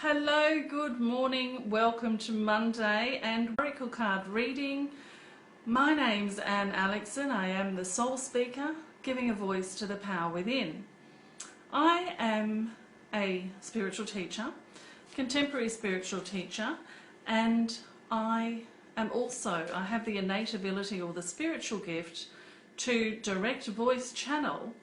Hello, good morning, welcome to Monday and Oracle card reading. My name's Aleckson. I am the soul speaker, giving a voice to the power within. I am a spiritual teacher, contemporary spiritual teacher, and I have the innate ability or the spiritual gift to direct voice channel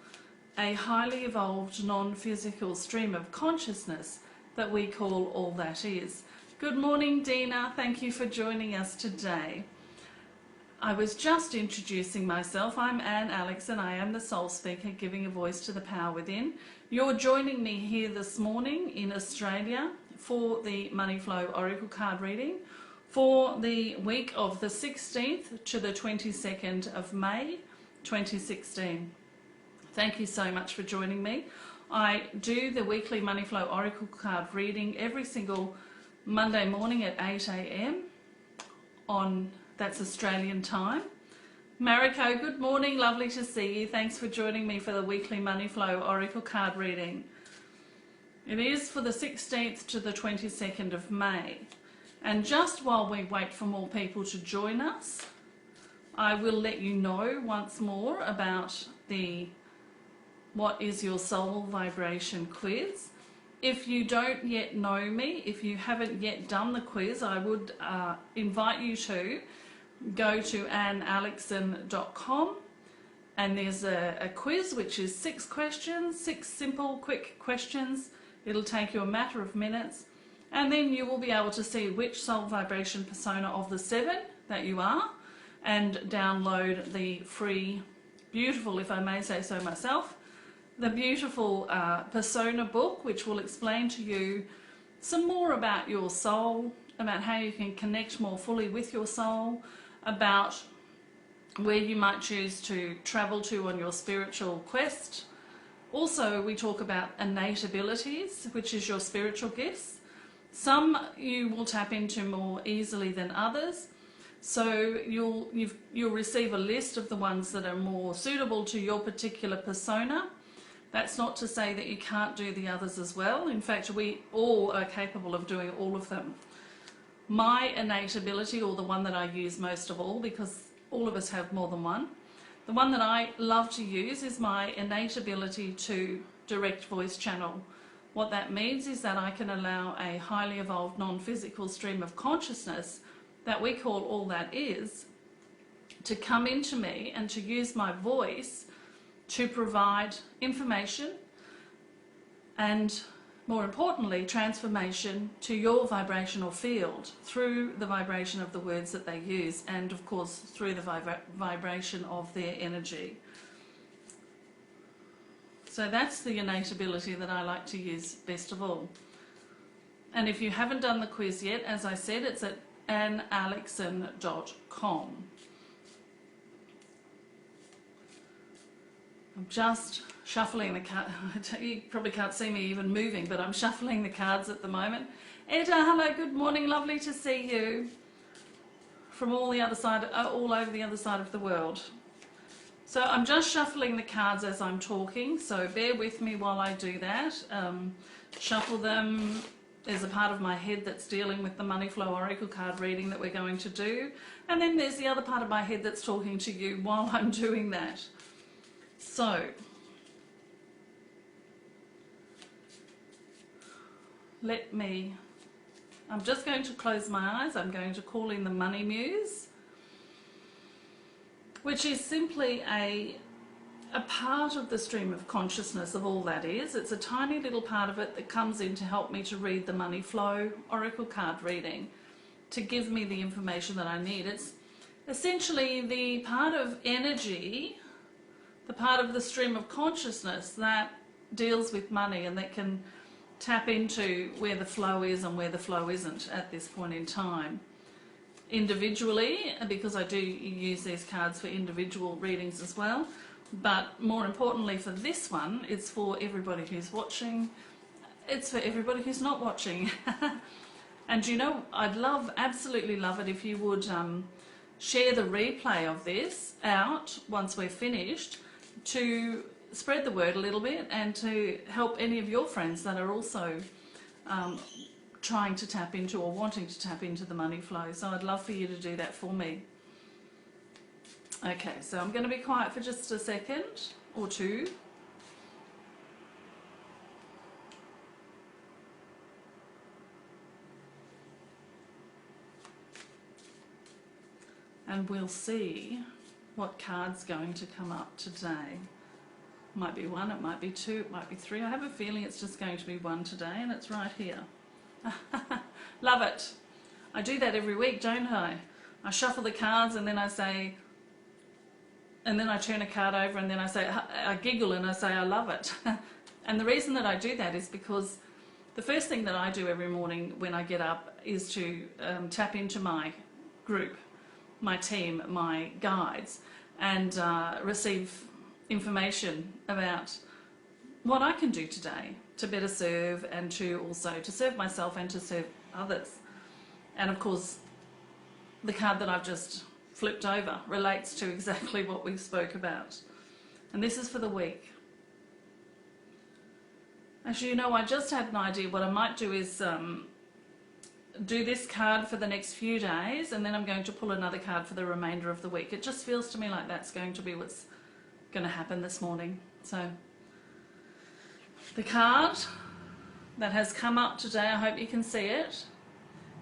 a highly evolved non-physical stream of consciousness that we call all that is. Good morning, Dina. Thank you for joining us today. I was just introducing myself. I'm Aleckson. I am the soul speaker, giving a voice to the power within. You're joining me here this morning in Australia for the Money Flow Oracle card reading for the week of the 16th to the 22nd of May 2016. Thank you so much for joining me. I do the weekly Money Flow Oracle card reading every single Monday morning at 8 AM that's Australian time. Mariko, good morning, lovely to see you. Thanks for joining me for the weekly Money Flow Oracle card reading. It is for the 16th to the 22nd of May. And just while we wait for more people to join us, I will let you know once more about the What is Your Soul Vibration quiz. If you don't yet know me, if you haven't yet done the quiz, I would invite you to go to aleckson.com, and there's a quiz which is 6 questions, 6 simple quick questions. It'll take you a matter of minutes, and then you will be able to see which soul vibration persona of the 7 that you are, and download the free, beautiful, if I may say so myself, the beautiful persona book, which will explain to you some more about your soul, about how you can connect more fully with your soul, about where you might choose to travel to on your spiritual quest. Also, we talk about innate abilities, which is your spiritual gifts. Some you will tap into more easily than others. So you'll receive a list of the ones that are more suitable to your particular persona. That's not to say that you can't do the others as well. In fact, we all are capable of doing all of them. My innate ability, or the one that I use most of all, because all of us have more than one, the one that I love to use is my innate ability to direct voice channel. What that means is that I can allow a highly evolved non-physical stream of consciousness that we call all that is to come into me and to use my voice to provide information and, more importantly, transformation to your vibrational field through the vibration of the words that they use, and of course through the vibration of their energy. So that's the innate ability that I like to use best of all. And if you haven't done the quiz yet, as I said, it's at aleckson.com. I'm just shuffling the cards. You probably can't see me even moving, but I'm shuffling the cards at the moment. Etta, hello, good morning, lovely to see you from all over the other side of the world. So I'm just shuffling the cards as I'm talking, so bear with me while I do that. Shuffle them. There's a part of my head that's dealing with the Money Flow Oracle card reading that we're going to do, and then there's the other part of my head that's talking to you while I'm doing that. So, I'm just going to close my eyes. I'm going to call in the Money Muse, which is simply a part of the stream of consciousness of all that is. It's a tiny little part of it that comes in to help me to read the Money Flow Oracle card reading, to give me the information that I need. It's essentially the part of energy, the part of the stream of consciousness that deals with money and that can tap into where the flow is and where the flow isn't at this point in time. Individually, because I do use these cards for individual readings as well, but more importantly for this one, it's for everybody who's watching. It's for everybody who's not watching. And you know, I'd absolutely love it if you would share the replay of this out once we're finished, to spread the word a little bit and to help any of your friends that are also trying to tap into or wanting to tap into the money flow. So I'd love for you to do that for me. Okay, so I'm going to be quiet for just a second or two. And we'll see what card's going to come up today. Might be one, it might be two, it might be three. I have a feeling it's just going to be one today, and it's right here. Love it. I do that every week, don't I? I shuffle the cards and then I say, and then I turn a card over and then I say, I giggle and I say, I love it. And the reason that I do that is because the first thing that I do every morning when I get up is to tap into my group, my team, my guides, and receive information about what I can do today to better serve, and to also to serve myself and to serve others. And of course, the card that I've just flipped over relates to exactly what we spoke about. And this is for the week. As you know, I just had an idea. What I might do is do this card for the next few days, and then I'm going to pull another card for the remainder of the week. It just feels to me like that's going to be what's going to happen this morning. So the card that has come up today, I hope you can see it.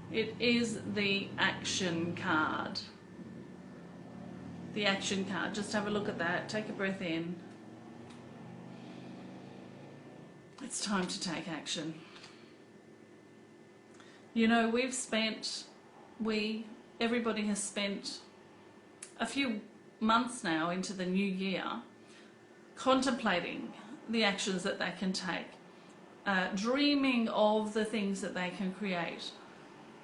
It is the action card. The action card. Just have a look at that. Take a breath in. It's time to take action. You know, everybody has spent a few months now into the new year contemplating the actions that they can take, dreaming of the things that they can create,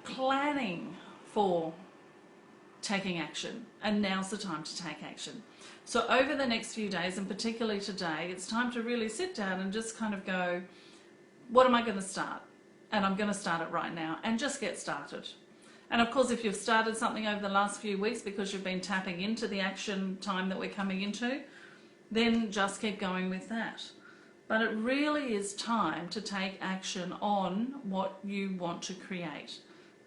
planning for taking action, and now's the time to take action. So over the next few days, and particularly today, it's time to really sit down and just kind of go, what am I going to start? And I'm going to start it right now, and just get started. And of course, if you've started something over the last few weeks because you've been tapping into the action time that we're coming into, then just keep going with that. But it really is time to take action on what you want to create.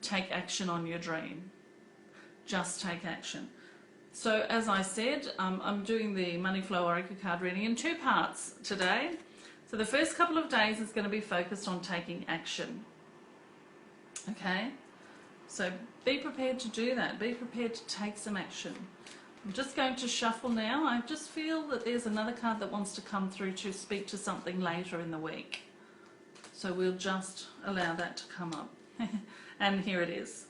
Take action on your dream. Just take action. So as I said, I'm doing the Money Flow Oracle card reading in two parts today. So the first couple of days is going to be focused on taking action. Okay? So be prepared to do that. Be prepared to take some action. I'm just going to shuffle now. I just feel that there's another card that wants to come through to speak to something later in the week. So we'll just allow that to come up. And here it is.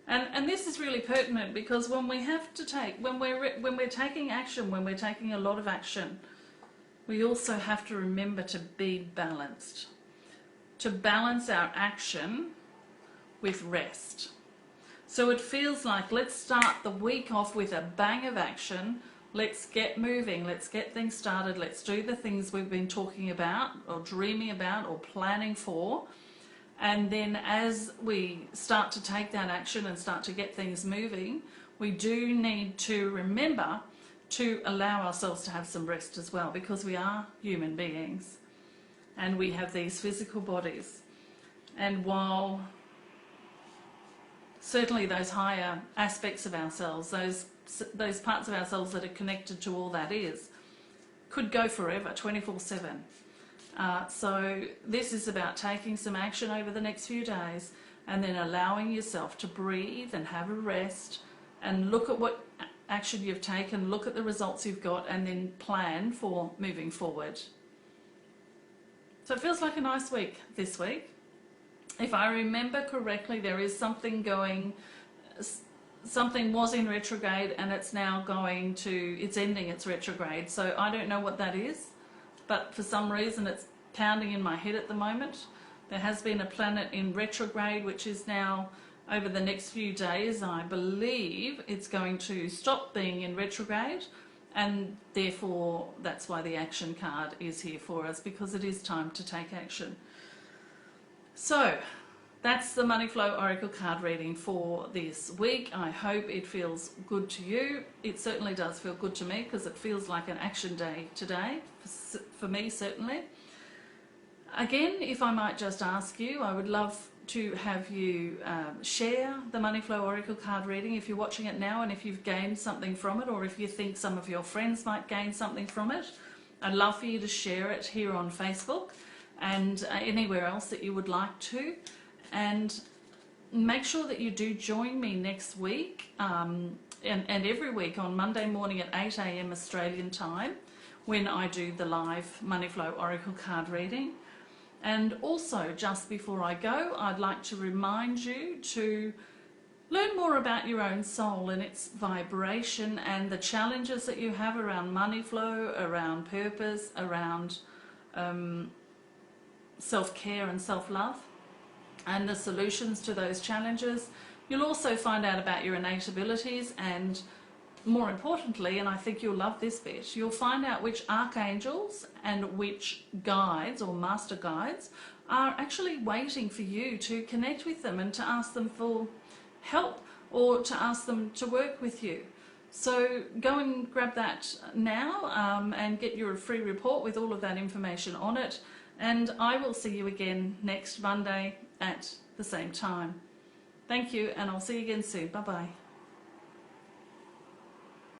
And this is really pertinent, because when we have to take, when we're taking action, when we're taking a lot of action, we also have to remember to be balanced. To balance our action with rest. So it feels like, let's start the week off with a bang of action. Let's get moving. Let's get things started. Let's do the things we've been talking about or dreaming about or planning for. And then as we start to take that action and start to get things moving, we do need to remember to allow ourselves to have some rest as well, because we are human beings and we have these physical bodies. And while certainly those higher aspects of ourselves, those parts of ourselves that are connected to all that is, could go forever, 24/7. So this is about taking some action over the next few days, and then allowing yourself to breathe and have a rest and look at what action you've taken, look at the results you've got, and then plan for moving forward. So it feels like a nice week this week. If I remember correctly, there is something going, something was in retrograde and it's now going to, it's ending its retrograde. So I don't know what that is, but for some reason it's pounding in my head at the moment. There has been a planet in retrograde, which is now, over the next few days, I believe it's going to stop being in retrograde, and therefore that's why the action card is here for us, because it is time to take action. So that's the Money Flow Oracle card reading for this week. I hope it feels good to you. It certainly does feel good to me, because it feels like an action day today, for me certainly. Again, if I might just ask you, I would love to have you share the Money Flow Oracle card reading if you're watching it now, and if you've gained something from it, or if you think some of your friends might gain something from it. I'd love for you to share it here on Facebook and anywhere else that you would like to. And make sure that you do join me next week and every week on Monday morning at 8 AM Australian time, when I do the live Money Flow Oracle card reading. And also, just before I go, I'd like to remind you to learn more about your own soul and its vibration and the challenges that you have around money flow, around purpose, around self-care and self-love, and the solutions to those challenges. You'll also find out about your innate abilities, and more importantly, and I think you'll love this bit, you'll find out which archangels and which guides or master guides are actually waiting for you to connect with them and to ask them for help, or to ask them to work with you. So go and grab that now and get your free report with all of that information on it, and I will see you again next Monday at the same time. Thank you, and I'll see you again soon. Bye bye.